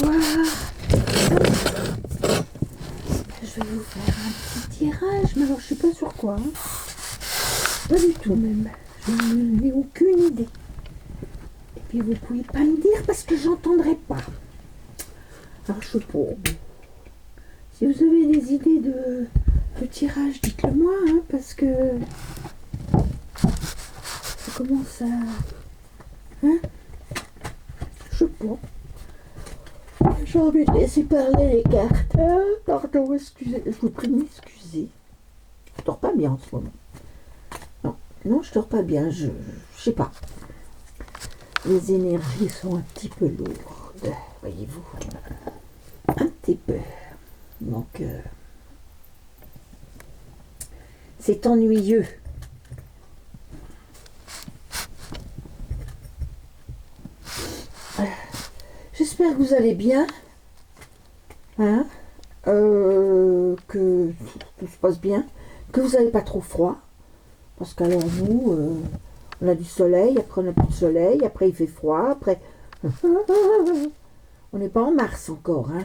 soir, je vais vous faire un petit tirage, mais alors je suis pas sur quoi. Hein. Pas du tout même. Je n'ai aucune idée. Et puis vous pouvez pas me dire parce que j'entendrai pas. Alors je sais pas. Si vous avez des idées de tirage, dites-le moi, hein, parce que ça commence à... Hein? Je sais pas. J'ai envie de laisser parler les cartes. Pardon, excusez, je vous prie de m'excuser. Je dors pas bien en ce moment. Non, je dors pas bien, je sais pas. Les énergies sont un petit peu lourdes, voyez-vous. Un petit peu. Donc, c'est ennuyeux. J'espère que vous allez bien. Hein, que tout se passe bien. Que vous n'avez pas trop froid. Parce qu'alors nous, on a du soleil, après on n'a plus de soleil, après il fait froid, après... On n'est pas en mars encore, hein.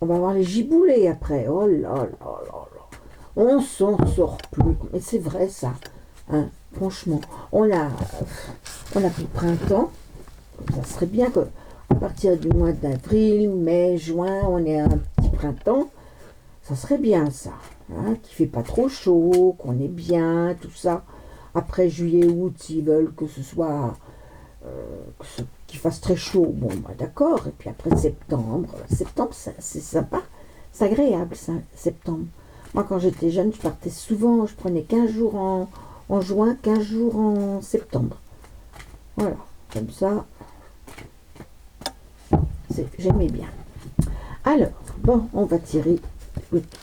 On va avoir les giboulées après. Oh là là là là. On s'en sort plus. Mais c'est vrai ça. Hein. Franchement, on a plus de printemps. Ça serait bien que à partir du mois d'avril, mai, juin, on ait un petit printemps. Ça serait bien ça. Hein, qu'il ne fait pas trop chaud, qu'on est bien, tout ça. Après juillet, août, s'ils veulent que ce soit qu'il fasse très chaud, bon, bah, d'accord. Et puis après septembre, c'est sympa, c'est agréable, ça, septembre. Moi, quand j'étais jeune, je partais souvent, je prenais 15 jours en juin, 15 jours en septembre. Voilà, comme ça, j'aimais bien. Alors, bon, on va tirer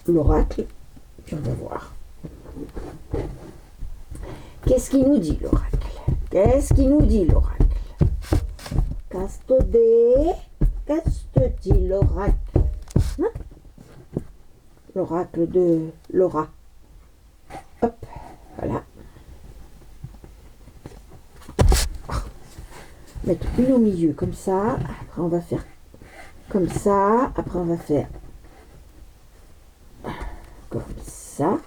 l'oracle. Puis on va voir. Qu'est-ce qu'il nous dit l'oracle? Qu'est-ce qu'il nous dit l'oracle? Qu'est-ce que dit l'oracle? Hein? L'oracle de Laura. Hop, voilà. Mettre une au milieu comme ça. Après on va faire comme ça. Après on va faire comme ça.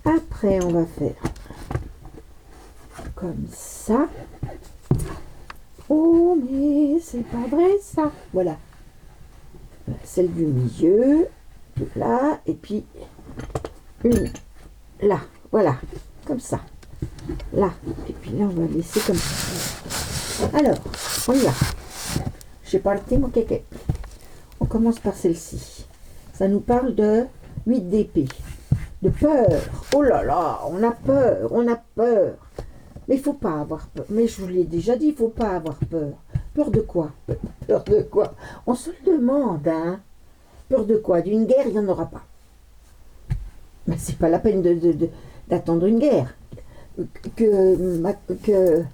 Après, on va faire comme ça. Oh, mais c'est pas vrai ça. Voilà. Celle du milieu, là, et puis une là. Voilà. Comme ça. Là. Et puis là, on va laisser comme ça. Alors, on y va. J'ai parti mon kéké. On commence par celle-ci. Ça nous parle de 8 d'épée. De peur. Oh là là, on a peur, on a peur. Mais il ne faut pas avoir peur. Mais je vous l'ai déjà dit, il ne faut pas avoir peur. Peur de quoi? Peur de quoi? On se le demande, hein. Peur de quoi? D'une guerre, il n'y en aura pas. Mais c'est pas la peine d'attendre une guerre. Que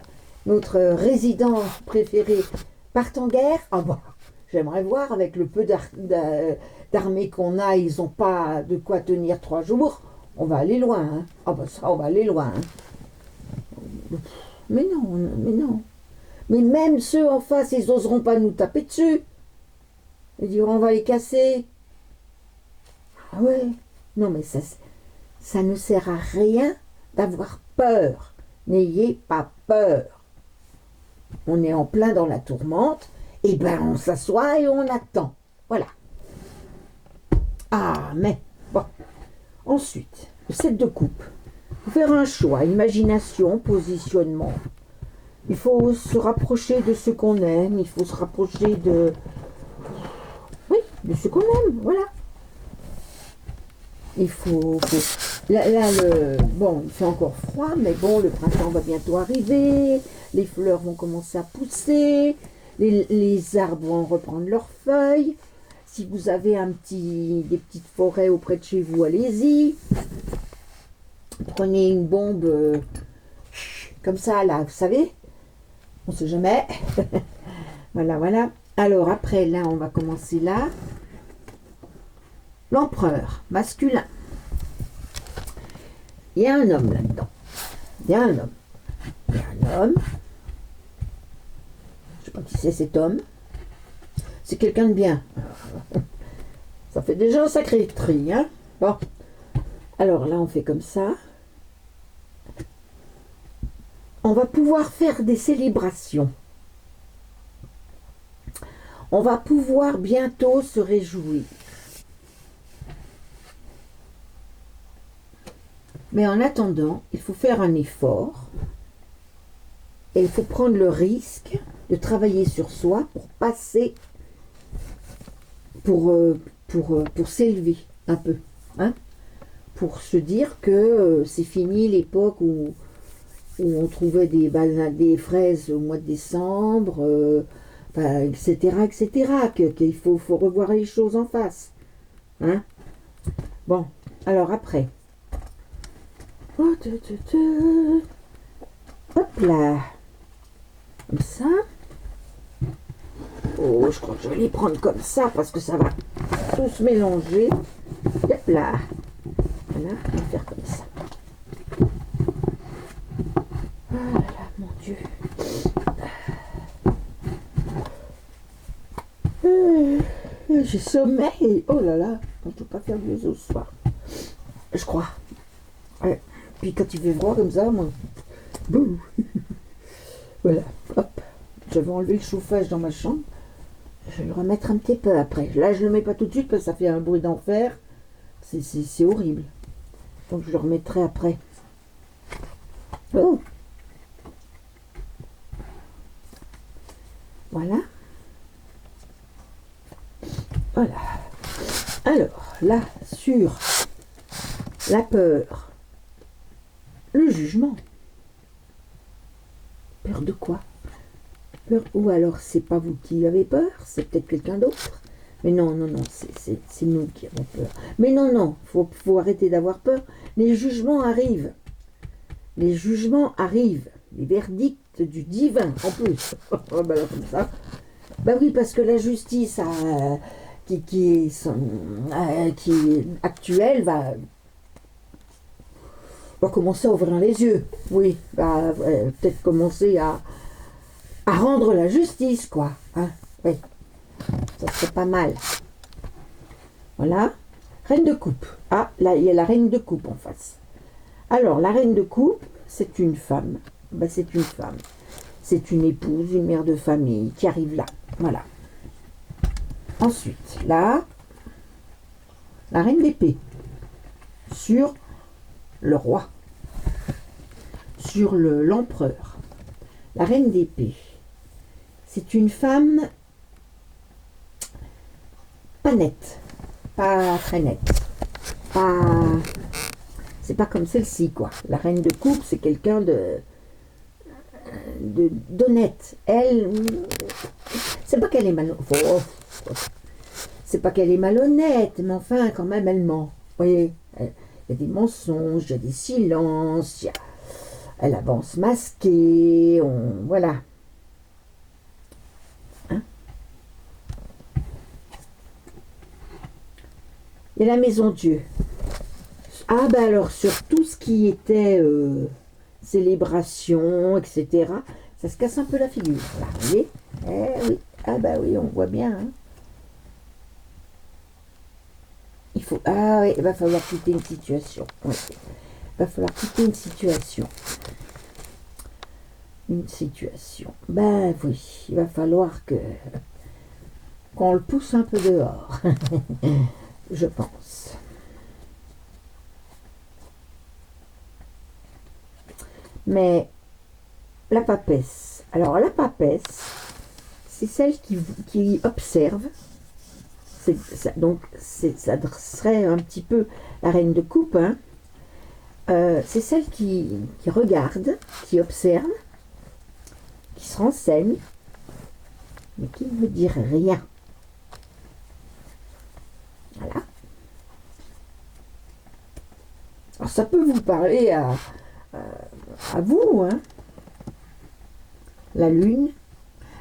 notre résident préféré parte en guerre. Ah bah, j'aimerais voir avec le peu d'armée qu'on a, ils n'ont pas de quoi tenir 3 jours. On va aller loin. Hein. Ah bah ça, on va aller loin. Hein. Mais non, mais non. Mais même ceux en face, ils n'oseront pas nous taper dessus. Ils diront, on va les casser. Ah ouais. Non, mais ça ne sert à rien d'avoir peur. N'ayez pas peur. On est en plein dans la tourmente. Et ben, on s'assoit et on attend. Voilà. Ah, mais, bon. Ensuite, le 7 de coupe. Il faut faire un choix, imagination, positionnement. Il faut se rapprocher de ce qu'on aime, il faut se rapprocher de... Oui, de ce qu'on aime, voilà. Il faut... Là, bon, il fait encore froid, mais bon, le printemps va bientôt arriver, les fleurs vont commencer à pousser, les arbres vont reprendre leurs feuilles. Si vous avez des petites forêts auprès de chez vous, allez-y. Prenez une bombe comme ça, là, vous savez. On ne sait jamais. Voilà, voilà. Alors, après, là, on va commencer là. L'empereur, masculin. Il y a un homme là-dedans. Il y a un homme. Il y a un homme. Je ne sais pas qui c'est cet homme. c'est quelqu'un de bien. Ça fait déjà un sacré tri, hein. Bon, alors là, on fait comme ça. On va pouvoir faire des célébrations. On va pouvoir bientôt se réjouir. Mais en attendant, il faut faire un effort et il faut prendre le risque de travailler sur soi pour passer, pour s'élever un peu, hein, pour se dire que c'est fini l'époque où on trouvait des fraises au mois de décembre, enfin, etc., etc., qu'il faut revoir les choses en face. Hein. Bon, alors après. Oh, hop là. Comme ça. Oh, je crois que je vais les prendre comme ça parce que ça va tout se mélanger. Hop là. Voilà, on va faire comme ça. Oh là là, mon Dieu. J'ai sommeil. Oh là là, on ne peut pas faire mieux au soir. Je crois. Ouais. Puis quand il fait froid comme ça, moi. Boum. Voilà, hop. J'avais enlevé le chauffage dans ma chambre. Je vais le remettre un petit peu après. Là, je ne le mets pas tout de suite parce que ça fait un bruit d'enfer. C'est horrible. Donc je le remettrai après. Oh. Voilà. Voilà. Alors, là, sur la peur, le jugement. Peur de quoi? Peur, ou alors c'est pas vous qui avez peur, c'est peut-être quelqu'un d'autre. Mais non, non, non, c'est nous qui avons peur. Mais non, non, faut arrêter d'avoir peur. Les jugements arrivent. Les jugements arrivent. Les verdicts du divin, en plus. Ben alors, comme ça. Ben oui, parce que la justice qui est actuelle va commencer à ouvrir les yeux. Oui, va peut-être commencer à rendre la justice, quoi. Hein, oui, ça serait pas mal. Voilà. Reine de coupe. Ah, là, il y a la reine de coupe en face. Alors, la reine de coupe, c'est une femme. Ben, c'est une femme. C'est une épouse, une mère de famille qui arrive là. Voilà. Ensuite, là, la reine d'épée. Sur le roi. Sur l'empereur. La reine d'épée. C'est une femme pas nette, pas très nette, c'est pas comme celle-ci, quoi. La reine de coupe, c'est quelqu'un d'honnête. Elle, c'est pas qu'elle est c'est pas qu'elle est malhonnête, mais enfin, quand même, elle ment. Vous voyez, il y a des mensonges, il y a des silences, elle avance masquée, voilà. Et la maison Dieu. Ah ben alors sur tout ce qui était célébration, etc., ça se casse un peu la figure. Là, vous voyez? Eh oui, ah ben oui, on voit bien. Hein. Il faut. Ah oui, il va falloir quitter une situation. Oui. Il va falloir quitter une situation. Une situation. Ben oui, il va falloir qu'on le pousse un peu dehors. Je pense. Mais la papesse. Alors la papesse, c'est celle qui observe. Donc ça serait un petit peu la reine de coupe. Hein. C'est celle qui regarde, qui observe, qui se renseigne, mais qui ne veut dire rien. Voilà. Alors ça peut vous parler à vous, hein. La lune.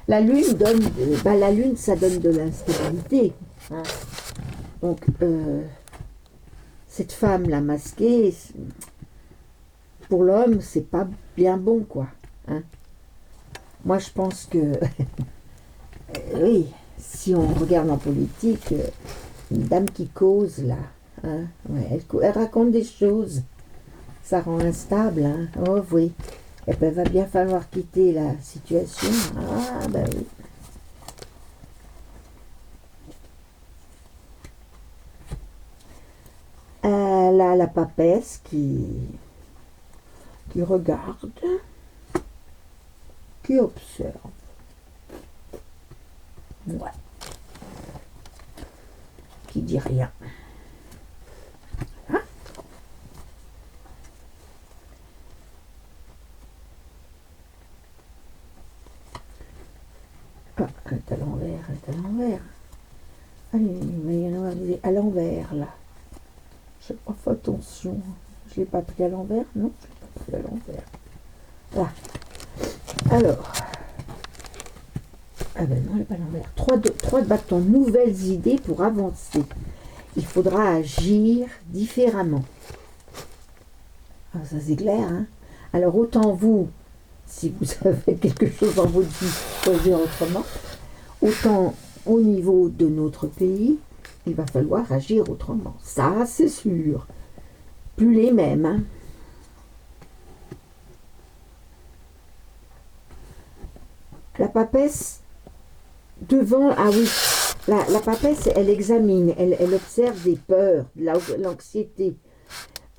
La lune donne, la lune, ça donne de l'instabilité. Hein. Donc, cette femme-là masquée, pour l'homme, c'est pas bien bon, quoi. Hein. Moi, je pense que, oui, si on regarde en politique, une dame qui cause là, hein, ouais, elle raconte des choses, ça rend instable, hein. Oh oui, et ben, va bien falloir quitter la situation. Ah ben oui. Là, la papesse qui regarde, qui observe. Ouais. Qui dit rien. Hein? Ah, elle est à l'envers, elle est à l'envers. Allez, il y en a à l'envers là. J'ai pas fait attention. Je l'ai pas pris à l'envers, non, je l'ai pas pris à l'envers. Là. Alors. Ah ben non, elle n'est pas à l'envers. 3 de bâton, nouvelles idées pour avancer. Il faudra agir différemment. Ah, ça c'est clair, hein. Alors autant vous, si vous avez quelque chose dans votre vie, choisir autrement, autant au niveau de notre pays, il va falloir agir autrement. Ça, c'est sûr. Plus les mêmes, hein. La papesse, devant, ah oui, la papesse, elle examine, elle observe des peurs, l'anxiété.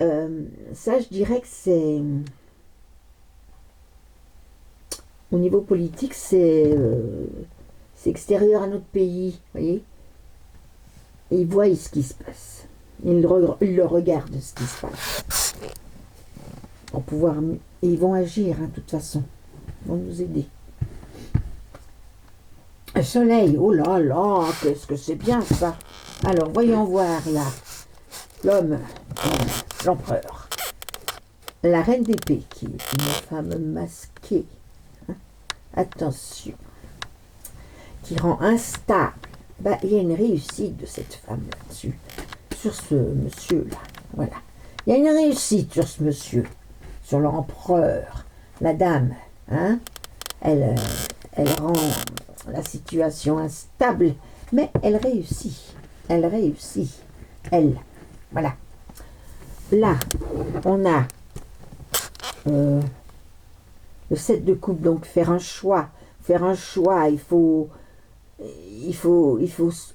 Ça, je dirais que c'est... Au niveau politique, c'est extérieur à notre pays, vous voyez. Ils voient ce qui se passe. Ils le regardent, ce qui se passe. Pour pouvoir... Et ils vont agir, hein, de toute façon. Ils vont nous aider. Le soleil, oh là là, qu'est-ce que c'est bien ça. Alors, voyons voir là. L'homme, l'empereur. La reine d'épée, qui est une femme masquée. Hein? Attention. Qui rend instable. Bah, il y a une réussite de cette femme là-dessus. Sur ce monsieur-là. Voilà. Il y a une réussite sur ce monsieur. Sur l'empereur. La dame. Hein? Elle rend la situation instable. Mais elle réussit. Elle réussit. Elle. Voilà. Là, on a le 7 de coupe. Donc, faire un choix. Faire un choix, il faut,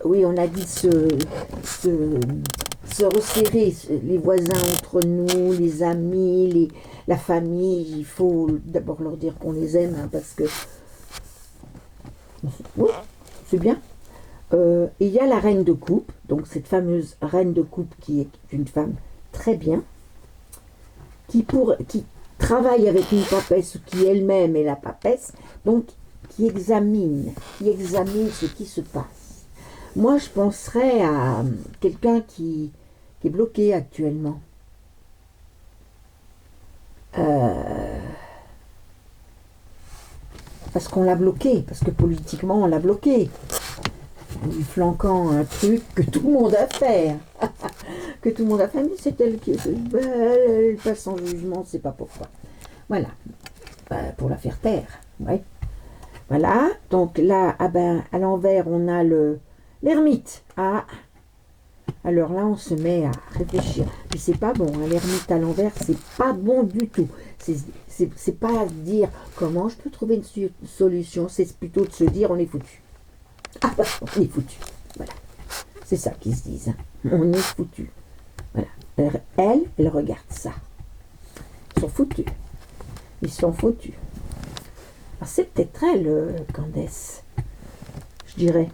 oui, on a dit se resserrer, les voisins entre nous, les amis, la famille, il faut d'abord leur dire qu'on les aime, hein, parce que, oui, c'est bien. Il y a la reine de coupe, donc cette fameuse reine de coupe qui est une femme très bien, qui travaille avec une papesse qui elle-même est la papesse, donc qui examine ce qui se passe. Moi, je penserais à quelqu'un qui est bloqué actuellement. Parce qu'on l'a bloqué, parce que politiquement, on l'a bloqué. Lui flanquant un truc que tout le monde a fait. Que tout le monde a fait, mais c'est elle qui elle passe en jugement, c'est pas pourquoi. Voilà. Pour la faire taire. Ouais. Voilà, donc là, ah ben, à l'envers, on a l'ermite. Ah, alors là, on se met à réfléchir. Puis c'est pas bon, hein, l'ermite à l'envers, c'est pas bon du tout. C'est pas dire comment je peux trouver une solution, c'est plutôt de se dire on est foutu. Ah ben, on est foutu. Voilà, c'est ça qu'ils se disent. Hein. On est foutu. Voilà, elle regarde ça. Ils sont foutus. Ils sont foutus. C'est peut-être elle, Candace, je dirais.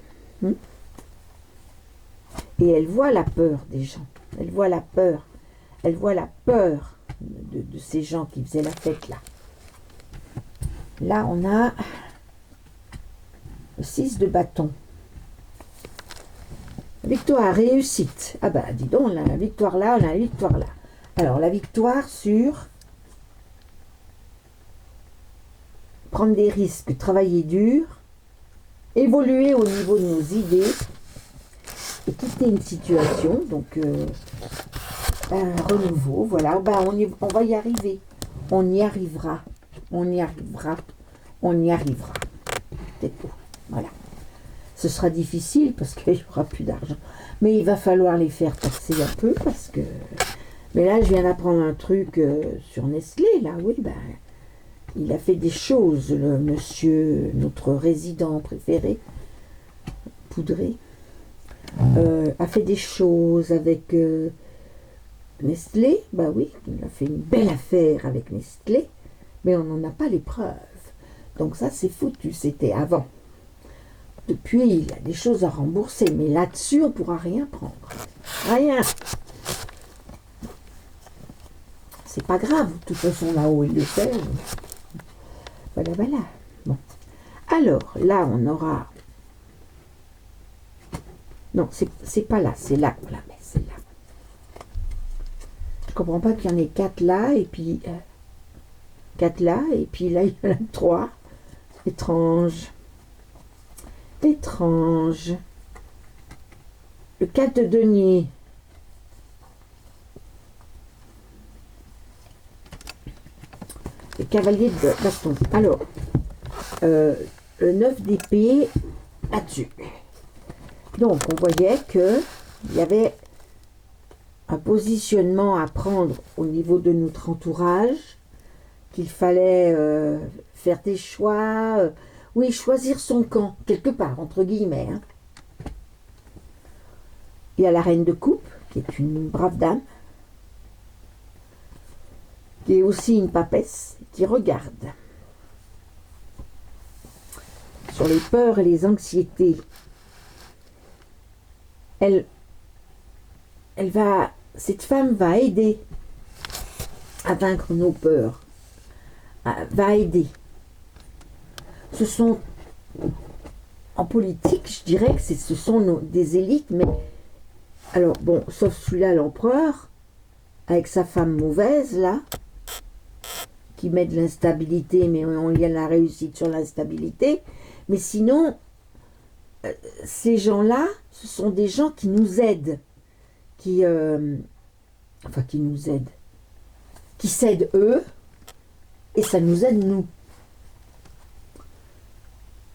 Et elle voit la peur des gens. Elle voit la peur. Elle voit la peur de ces gens qui faisaient la fête là. Là, on a le 6 de bâton. Victoire, réussite. Ah bah, dis donc, on a la victoire là, on a la victoire là. Alors, la victoire sur... prendre des risques, travailler dur, évoluer au niveau de nos idées et quitter une situation, donc un renouveau, voilà, on va y arriver, on y arrivera, on y arrivera, on y arrivera, c'est tout, voilà. ce sera difficile parce qu'il n'y aura plus d'argent. Mais il va falloir les faire taxer un peu parce que... Mais là, je viens d'apprendre un truc sur Nestlé, là, oui, ben... Il a fait des choses, le monsieur, notre résident préféré, Poudré, a fait des choses avec Nestlé. Bah oui, il a fait une belle affaire avec Nestlé, mais on n'en a pas les preuves. Donc ça, c'est foutu, c'était avant. Depuis, il a des choses à rembourser, mais là-dessus, on ne pourra rien prendre. Rien. C'est pas grave, de toute façon, là-haut, il le fait. Voilà, voilà. Bon. Alors, là, on aura... Non, c'est pas là, c'est là. Voilà, mais c'est là. Je comprends pas qu'il y en ait 4 là, et puis... 4 là, et puis là, il y en a 3. Étrange. Étrange. Le 4 de denier. Le cavalier de baston. Alors, le 9 d'épée là-dessus. Donc, on voyait qu'il y avait un positionnement à prendre au niveau de notre entourage, qu'il fallait faire des choix, oui, choisir son camp, quelque part, entre guillemets. Hein. Il y a la reine de coupe, qui est une brave dame, qui est aussi une papesse, qui regarde sur les peurs et les anxiétés. Cette femme va aider à vaincre nos peurs, va aider. Ce sont, en politique, je dirais que ce sont des élites, mais, alors bon, sauf celui-là, l'empereur, avec sa femme mauvaise, là, qui met de l'instabilité, mais on y a la réussite sur l'instabilité. Mais sinon, ces gens-là, ce sont des gens qui nous aident, qui nous aident, qui s'aident eux, et ça nous aide nous.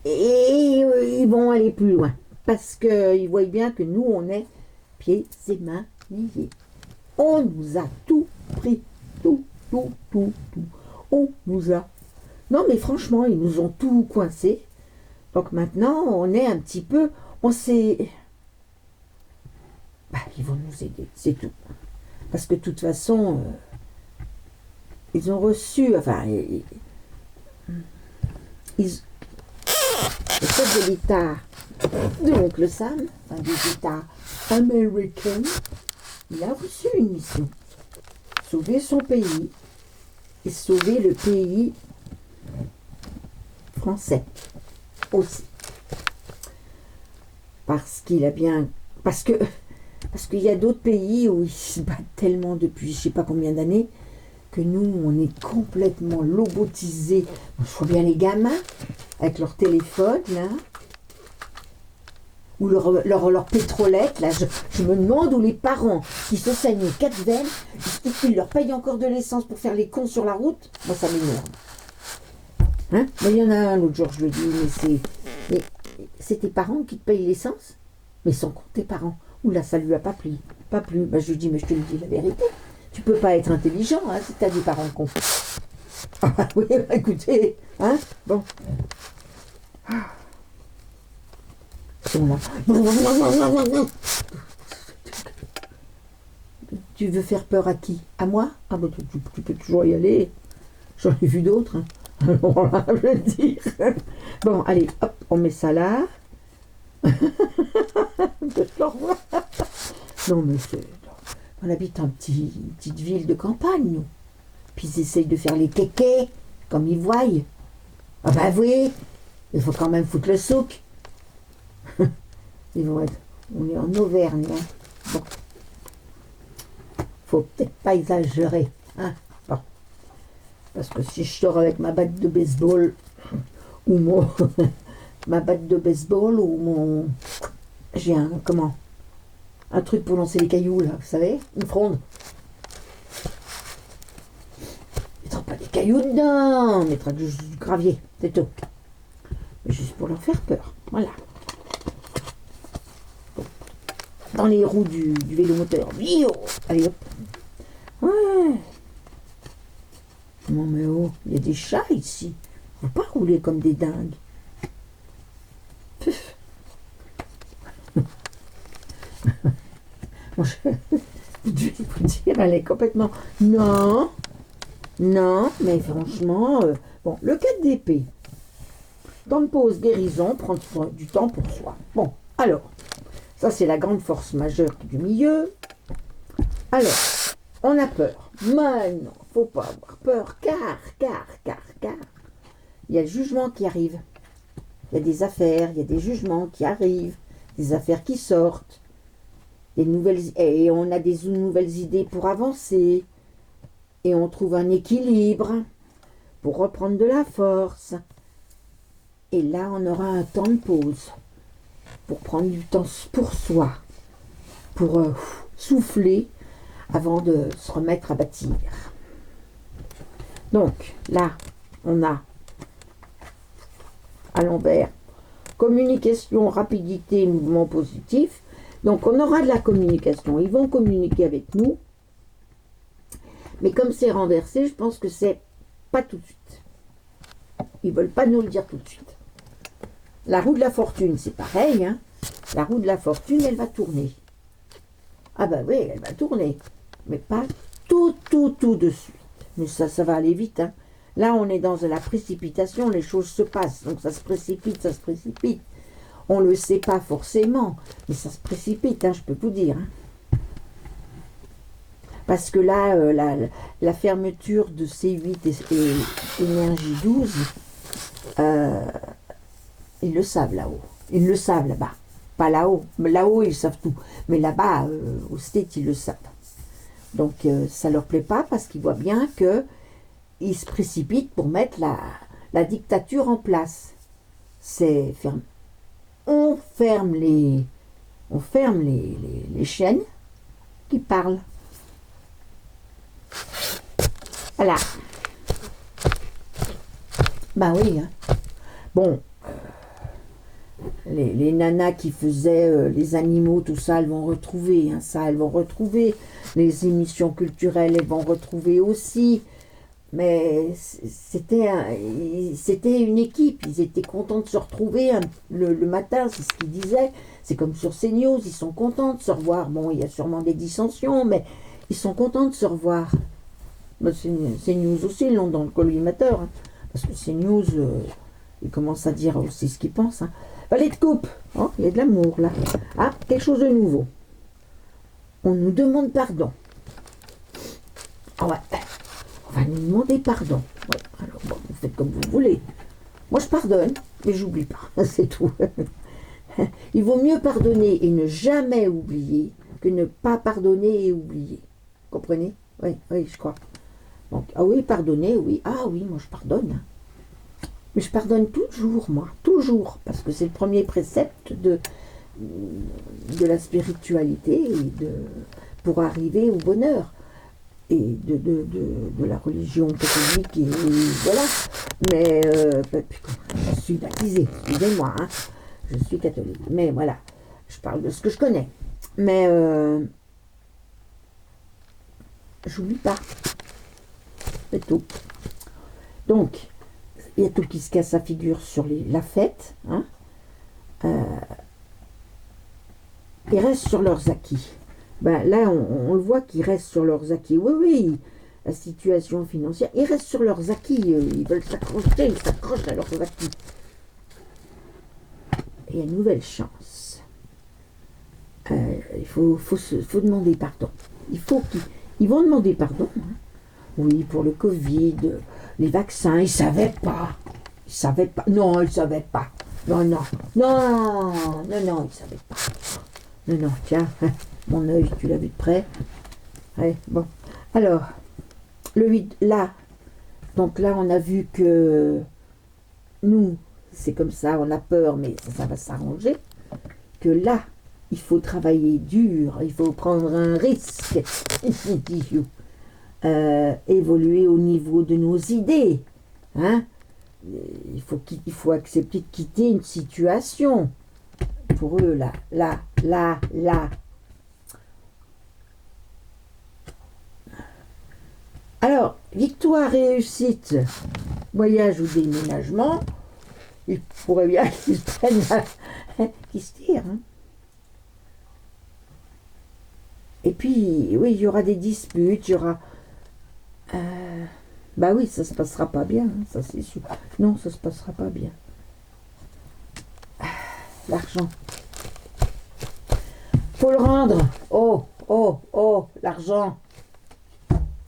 Et ils vont aller plus loin, parce qu'ils voient bien que nous, on est pieds et mains liés. On nous a tout pris, tout. On nous a... Non, mais franchement, ils nous ont tout coincé. Donc maintenant, on est un petit peu... On sait... Bah, ils vont nous aider, c'est tout. Parce que de toute façon, ils ont reçu... Enfin, le chef de l'État de l'oncle Sam, enfin des États américains, il a reçu une mission. Sauver son pays et sauver le pays français aussi. Parce qu'il y a d'autres pays où ils se battent tellement depuis je ne sais pas combien d'années que nous, on est complètement lobotisés. Je vois bien les gamins avec leur téléphone, là, ou leur pétrolette, là, je me demande où les parents qui se saignent les 4 veines, ils leur payent encore de l'essence pour faire les cons sur la route. Moi, ça m'énerve. Hein? Mais il y en a un, l'autre jour, je lui dis, mais c'est tes parents qui te payent l'essence? Mais sans compte tes parents. Oula, ça lui a pas plu. Pas plu. Bah, je lui dis, mais je te le dis la vérité. Tu peux pas être intelligent, hein, si t'as des parents cons. Ah oui, bah, écoutez, hein, bon. Là. Tu veux faire peur à qui? À moi? Ah bah tu peux toujours y aller. J'en ai vu d'autres. Hein. Alors là, je veux dire. Bon, allez, hop, on met ça là. Non, mais on habite une petite ville de campagne, nous. Puis ils essayent de faire les kékés, comme ils voient. Ah bah oui, il faut quand même foutre le souk. Ils vont être... On est en Auvergne, hein. Bon. Faut peut-être pas exagérer, hein. Bon. Parce que si je sors avec ma batte de baseball, ou mon... ma batte de baseball, ou mon... J'ai un... Comment? Un truc pour lancer les cailloux, là, vous savez? Une fronde. On mettra pas des cailloux dedans, on mettra du gravier, c'est tout. Mais juste pour leur faire peur, voilà. dans les roues du vélomoteur. Bio. Allez hop. Ouais. Non mais oh, il y a des chats ici. Faut pas rouler comme des dingues. Puf. Bon, je vais vous dire, elle est complètement... Non, non, mais franchement... bon, le 4 d'épée. Temps de pause, guérison, prendre du temps pour soi. Bon, alors, ça c'est la grande force majeure du milieu. Alors, on a peur. Mais non, faut pas avoir peur, car, il y a le jugement qui arrive. Il y a des affaires, il y a des jugements qui arrivent, des affaires qui sortent, des nouvelles, et on a des nouvelles idées pour avancer, et on trouve un équilibre pour reprendre de la force. Et là, on aura un temps de pause pour prendre du temps pour soi, pour souffler avant de se remettre à bâtir. Donc, là, on a à l'envers communication, rapidité, mouvement positif. Donc, on aura de la communication. Ils vont communiquer avec nous. Mais comme c'est renversé, je pense que c'est pas tout de suite. Ils ne veulent pas nous le dire tout de suite. La roue de la fortune, c'est pareil. Hein. La roue de la fortune, elle va tourner. Ah ben oui, elle va tourner. Mais pas tout de suite. Mais ça va aller vite. Hein. Là, on est dans la précipitation, les choses se passent. Donc ça se précipite. On ne le sait pas forcément, mais ça se précipite, hein, je peux vous dire. Hein. Parce que là, la fermeture de C8 et énergie 12, ils le savent là-haut. Ils le savent là-bas. Pas là-haut. Là-haut, ils savent tout. Mais là-bas, au State, ils le savent. Donc, ça ne leur plaît pas parce qu'ils voient bien qu'ils se précipitent pour mettre la dictature en place. C'est ferme. On ferme les chaînes qui parlent. Voilà. Ben oui. Hein. Bon. Les nanas qui faisaient les animaux, tout ça, elles vont retrouver. Hein, ça, elles vont retrouver. Les émissions culturelles, elles vont retrouver aussi. Mais c'était une équipe. Ils étaient contents de se retrouver le matin, c'est ce qu'ils disaient. C'est comme sur CNews, ils sont contents de se revoir. Bon, il y a sûrement des dissensions, mais ils sont contents de se revoir. CNews aussi, ils l'ont dans le collimateur. Hein, parce que CNews, ils commencent à dire aussi ce qu'ils pensent. Hein. Valet de coupe, oh, il y a de l'amour là. Ah, quelque chose de nouveau. On nous demande pardon. Ah ouais, on va nous demander pardon. Ouais, alors bon, vous faites comme vous voulez. Moi je pardonne, mais j'oublie pas, c'est tout. Il vaut mieux pardonner et ne jamais oublier que ne pas pardonner et oublier. Comprenez? Oui, je crois. Donc, ah oui, pardonner, oui. Ah oui, moi je pardonne. Mais je pardonne toujours, moi. Toujours. Parce que c'est le premier précepte de la spiritualité et pour arriver au bonheur. Et de la religion catholique. Et voilà. Mais je suis baptisée. Excusez-moi. Hein. Je suis catholique. Mais voilà. Je parle de ce que je connais. Mais j'oublie pas. C'est tout. Donc, il y a tout qui se casse la figure sur la fête. Hein. Ils restent sur leurs acquis. Ben, là, on le voit qu'ils restent sur leurs acquis. Oui, la situation financière, ils restent sur leurs acquis. Ils veulent s'accrocher, ils s'accrochent à leurs acquis. Et il y a une nouvelle chance. Il faut demander pardon. Ils vont demander pardon. Hein. Oui, pour le Covid, les vaccins, ils ne savaient pas. Ils ne savaient pas. Non, ils ne savaient pas. Non, ils ne savaient pas. Non, tiens, mon œil, tu l'as vu de près. Ouais, bon. Alors, le 8, là. Donc là, on a vu que nous, c'est comme ça, on a peur, mais ça va s'arranger. Que là, il faut travailler dur, il faut prendre un risque. Évoluer au niveau de nos idées. Hein? Il faut accepter de quitter une situation. Pour eux, là, Alors, victoire, réussite, voyage ou déménagement, il pourrait bien qu'ils prennent qu'ils se tirent. Hein. Et puis, oui, il y aura des disputes, il y aura... bah oui, ça se passera pas bien, hein, ça c'est sûr. Non, ça se passera pas bien. L'argent. Faut le rendre. Oh, oh, oh, l'argent.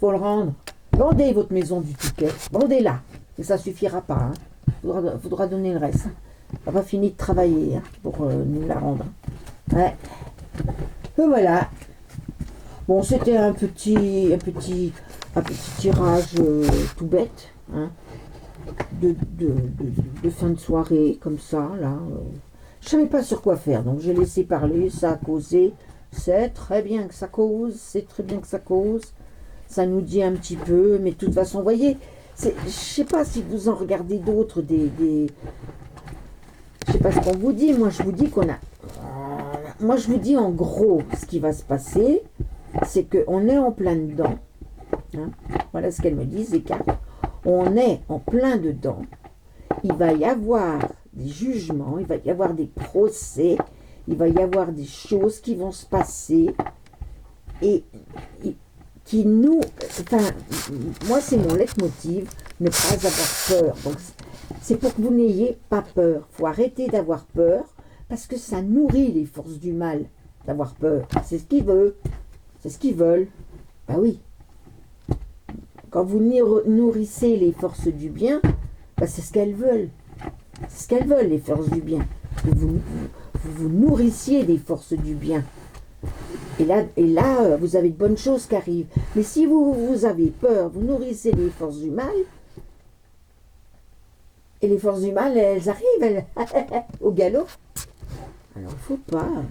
Faut le rendre. Vendez votre maison du Touquet. Vendez-la. Mais ça suffira pas. Hein. Faudra donner le reste. On n'a pas fini de travailler hein, pour nous la rendre. Ouais. Et voilà. Bon, c'était un petit tirage tout bête. Hein, de fin de soirée, comme ça, là. Je savais pas sur quoi faire, donc j'ai laissé parler, ça a causé. C'est très bien que ça cause, c'est très bien que ça cause. Ça nous dit un petit peu, mais de toute façon, vous voyez, je sais pas si vous en regardez d'autres, je sais pas ce qu'on vous dit, moi je vous dis moi je vous dis en gros, ce qui va se passer, c'est qu'on est en plein dedans. Hein, voilà ce qu'elles me disent, les cartes. On est en plein dedans. Il va y avoir des jugements, il va y avoir des procès, il va y avoir des choses qui vont se passer et qui nous... Enfin, moi c'est mon leitmotiv, ne pas avoir peur. Donc, c'est pour que vous n'ayez pas peur. Il faut arrêter d'avoir peur parce que ça nourrit les forces du mal d'avoir peur. C'est ce qu'ils veulent. C'est ce qu'ils veulent. Bah oui. Quand vous nourrissez les forces du bien, bah c'est ce qu'elles veulent. C'est ce qu'elles veulent, les forces du bien. Vous nourrissiez des forces du bien. Et là, vous avez de bonnes choses qui arrivent. Mais si vous avez peur, vous nourrissez les forces du mal, et les forces du mal, elles arrivent au galop. Alors, il ne faut pas. Non,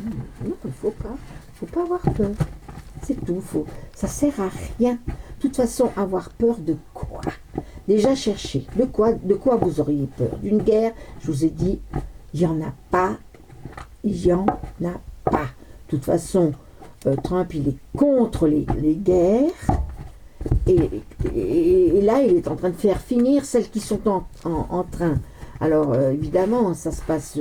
il ne faut pas. Il ne faut pas avoir peur. C'est tout. Ça ne sert à rien. De toute façon, avoir peur de quoi? Déjà chercher. De quoi vous auriez peur? D'une guerre? Je vous ai dit, il n'y en a pas. Il n'y en a pas. De toute façon, Trump, il est contre les guerres. Et là, il est en train de faire finir celles qui sont en train. Alors, évidemment, ça se passe...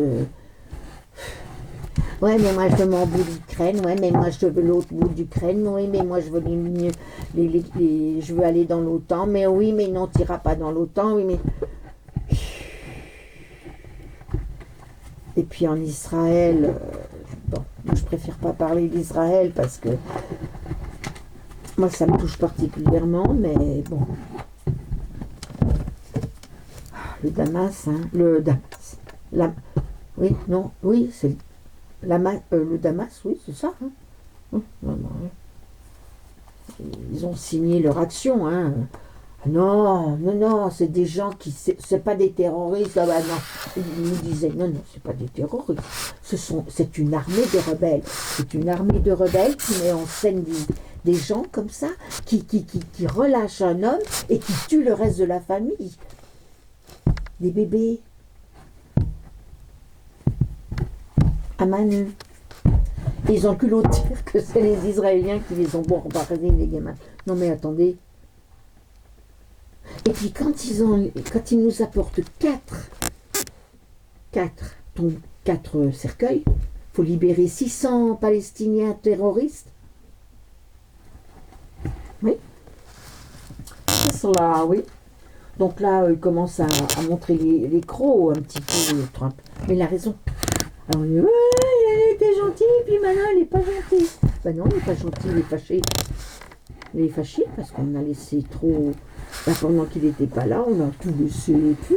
Ouais, mais moi, je veux mon bout d'Ukraine. Ouais, mais moi, je veux l'autre bout d'Ukraine. Oui, mais moi, je veux je veux aller dans l'OTAN. Mais oui, mais non, tu n'iras pas dans l'OTAN. Oui, mais... Et puis, en Israël... bon, moi, je préfère pas parler d'Israël parce que... Moi, ça me touche particulièrement, mais bon. Le Damas, hein. Le Damas. Oui, non, oui, c'est... le Damas, oui, c'est ça. Hein. Ils ont signé leur action. Hein. Non, non, non, c'est des gens qui... C'est pas des terroristes. Ah bah non. Ils nous disaient, non, non, c'est pas des terroristes. C'est une armée de rebelles. C'est une armée de rebelles qui met en scène des gens comme ça, qui relâchent un homme et qui tuent le reste de la famille. Des bébés. À main nue. Ils ont le culot de dire que c'est les Israéliens qui les ont bombardés, les gamins. Non mais attendez. Et puis quand ils nous apportent quatre cercueils, il faut libérer 600 Palestiniens terroristes. Oui. C'est cela, oui. Donc là, il commence à montrer les crocs un petit peu, Trump. Mais il a raison. Alors, il était gentil, puis maintenant, il n'est pas gentil. Ben non, il n'est pas gentil, il est fâché. Il est fâché parce qu'on a laissé trop... Ben, pendant qu'il n'était pas là, on a tout laissé. Puis,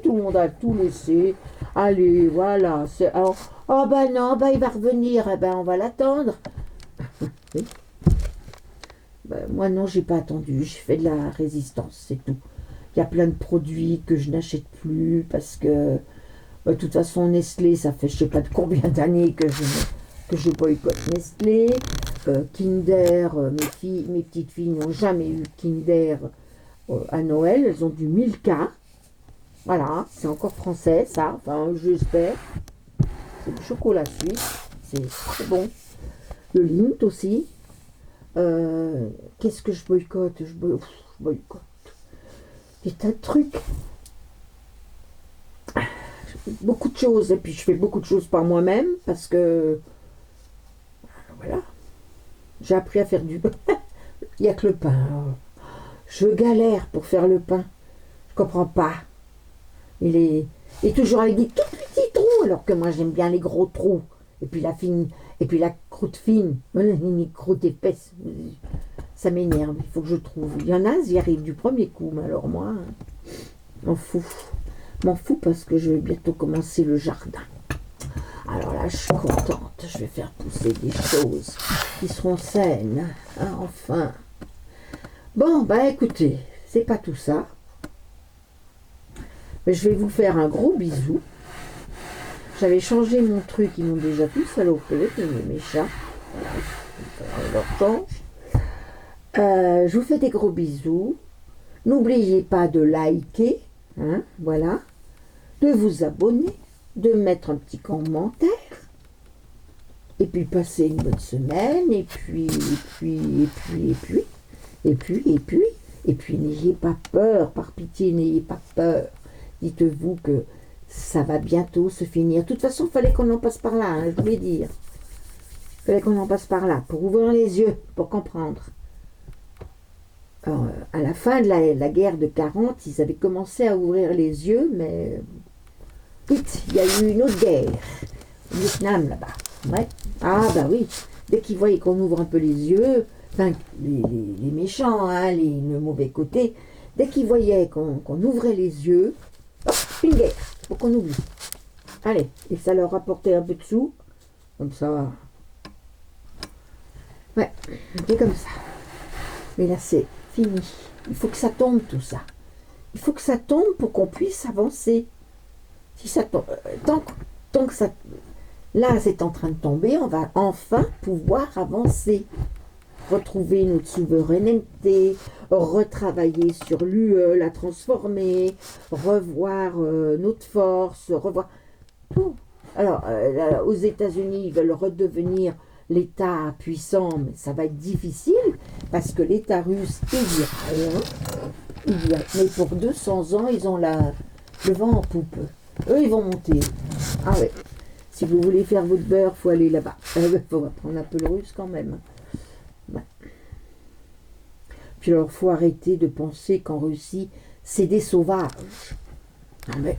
tout le monde a tout laissé. Allez, voilà. Alors, oh ben non, ben il va revenir. Eh ben, on va l'attendre. Oui. Ben, moi, non, j'ai pas attendu. J'ai fait de la résistance, c'est tout. Il y a plein de produits que je n'achète plus parce que... de toute façon, Nestlé, ça fait je ne sais pas de combien d'années que je boycotte Nestlé. Kinder, mes petites filles n'ont jamais eu Kinder à Noël. Elles ont du Milka. Voilà, c'est encore français, ça. Enfin, j'espère. C'est du chocolat suisse. C'est très bon. Le Lindt aussi. Qu'est-ce que je boycotte? boycott. Des tas de trucs. Beaucoup de choses. Et puis je fais beaucoup de choses par moi-même parce que, voilà, j'ai appris à faire du pain. Il n'y a que le pain. Je galère pour faire le pain. Je comprends pas. Il est toujours avec des tout petits trous, alors que moi j'aime bien les gros trous. Et puis la fine, et puis la croûte fine, une croûte épaisse. Ça m'énerve, il faut que je trouve. Il y en a, j'y arrive du premier coup, mais alors moi, m'en fous. M'en fous parce que je vais bientôt commencer le jardin. Alors là, je suis contente. Je vais faire pousser des choses qui seront saines. Hein, enfin. Bon, bah écoutez, c'est pas tout ça. Mais je vais vous faire un gros bisou. J'avais changé mon truc, ils m'ont déjà tout salopé, mes chats. Voilà, on leur change. Je vous fais des gros bisous. N'oubliez pas de liker, hein, voilà, de vous abonner, de mettre un petit commentaire, et puis passer une bonne semaine, et puis, n'ayez pas peur, par pitié, n'ayez pas peur. Dites-vous que ça va bientôt se finir. De toute façon, il fallait qu'on en passe par là, hein, je voulais dire. Il fallait qu'on en passe par là, pour ouvrir les yeux, pour comprendre. Alors, à la fin de la guerre de 40, ils avaient commencé à ouvrir les yeux, mais vite, il y a eu une autre guerre, au Vietnam là-bas. Ouais. Ah bah oui, dès qu'ils voyaient qu'on ouvre un peu les yeux, enfin les méchants, hein, le mauvais côté, dès qu'ils voyaient qu'on ouvrait les yeux, hop, une guerre, pour qu'on oublie. Allez, et ça leur apportait un peu de sous, comme ça. Ouais, c'est comme ça. Mais là c'est fini. Il faut que ça tombe tout ça. Il faut que ça tombe pour qu'on puisse avancer. Si ça tombe, tant que ça, là c'est en train de tomber, on va enfin pouvoir avancer, retrouver notre souveraineté, retravailler sur l'UE, la transformer, revoir notre force, revoir tout. Alors là, aux États-Unis, ils veulent redevenir l'État puissant, mais ça va être difficile parce que l'État russe, il dit rien. Mais pour 200 ans, ils ont le vent en poupe. Eux, ils vont monter. Ah ouais. Si vous voulez faire votre beurre, il faut aller là-bas. Il faut apprendre un peu le russe quand même. Ouais. Puis alors, il faut arrêter de penser qu'en Russie, c'est des sauvages. Ah mais,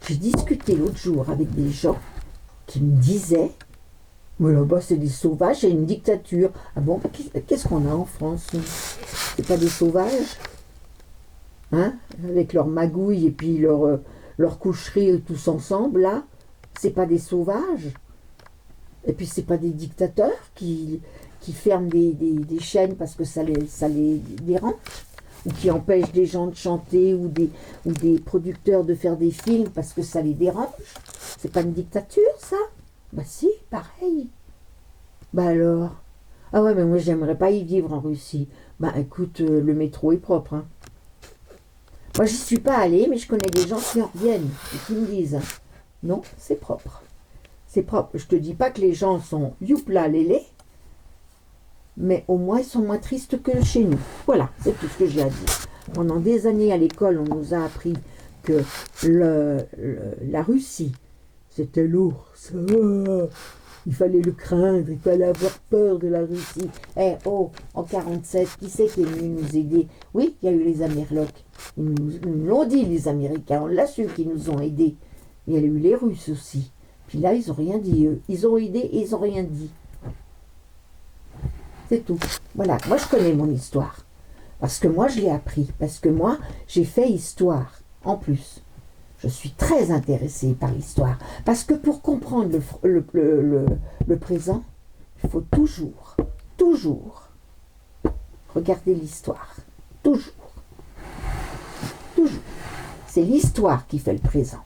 j'ai discuté l'autre jour avec des gens qui me disaient, mais là-bas, c'est des sauvages, c'est une dictature. Ah bon, qu'est-ce qu'on a en France? C'est pas des sauvages? Hein? Avec leurs magouilles et puis leur coucherie tous ensemble, là, c'est pas des sauvages. Et puis c'est pas des dictateurs qui ferment des chaînes parce que ça les dérange, ou qui empêchent des gens de chanter, ou des producteurs de faire des films parce que ça les dérange. C'est pas une dictature, ça? Bah si, pareil. Bah alors? Ah ouais, mais moi j'aimerais pas y vivre en Russie. Bah écoute, le métro est propre, hein. Moi, j'y suis pas allée, mais je connais des gens qui en reviennent et qui me disent non, c'est propre. C'est propre. Je te dis pas que les gens sont youpla lélé, mais au moins ils sont moins tristes que chez nous. Voilà, c'est tout ce que j'ai à dire. Pendant des années à l'école, on nous a appris que la Russie, c'était l'ours. Oh, il fallait le craindre, il fallait avoir peur de la Russie. Eh oh, en 47, qui c'est qui est venu nous aider? Oui, il y a eu les Amerlocs. Ils nous l'ont dit, les Américains, on l'a su qu'ils nous ont aidés. Il y a eu les Russes aussi. Puis là, ils n'ont rien dit, eux. Ils ont aidé et ils n'ont rien dit. C'est tout. Voilà, moi je connais mon histoire. Parce que moi, je l'ai appris. Parce que moi, j'ai fait histoire, en plus. Je suis très intéressée par l'histoire. Parce que pour comprendre le présent, il faut toujours regarder l'histoire. Toujours. C'est l'histoire qui fait le présent.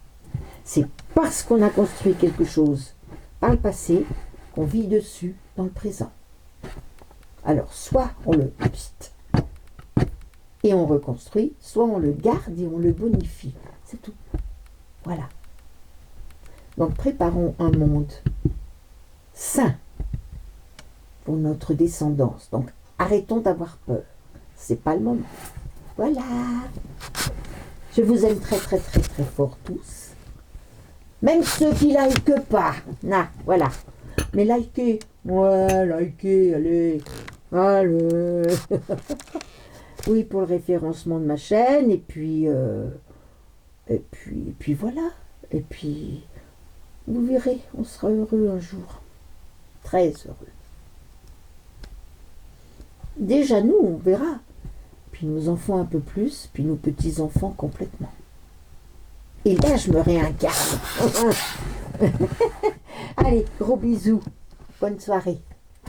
C'est parce qu'on a construit quelque chose par le passé qu'on vit dessus dans le présent. Alors, soit on le quitte et on reconstruit, soit on le garde et on le bonifie. C'est tout. Voilà. Donc, préparons un monde sain pour notre descendance. Donc, arrêtons d'avoir peur. c'est pas le moment. Voilà. Je vous aime très très très très fort tous. Même ceux qui likent pas. Nah, voilà. Mais likez. Ouais, likez, allez. Allez. Oui, pour le référencement de ma chaîne. Et puis voilà. Et puis, vous verrez, on sera heureux un jour. Très heureux. Déjà nous, on verra. Puis nos enfants un peu plus, puis nos petits-enfants complètement. Et là, je me réincarne. Allez, gros bisous. Bonne soirée.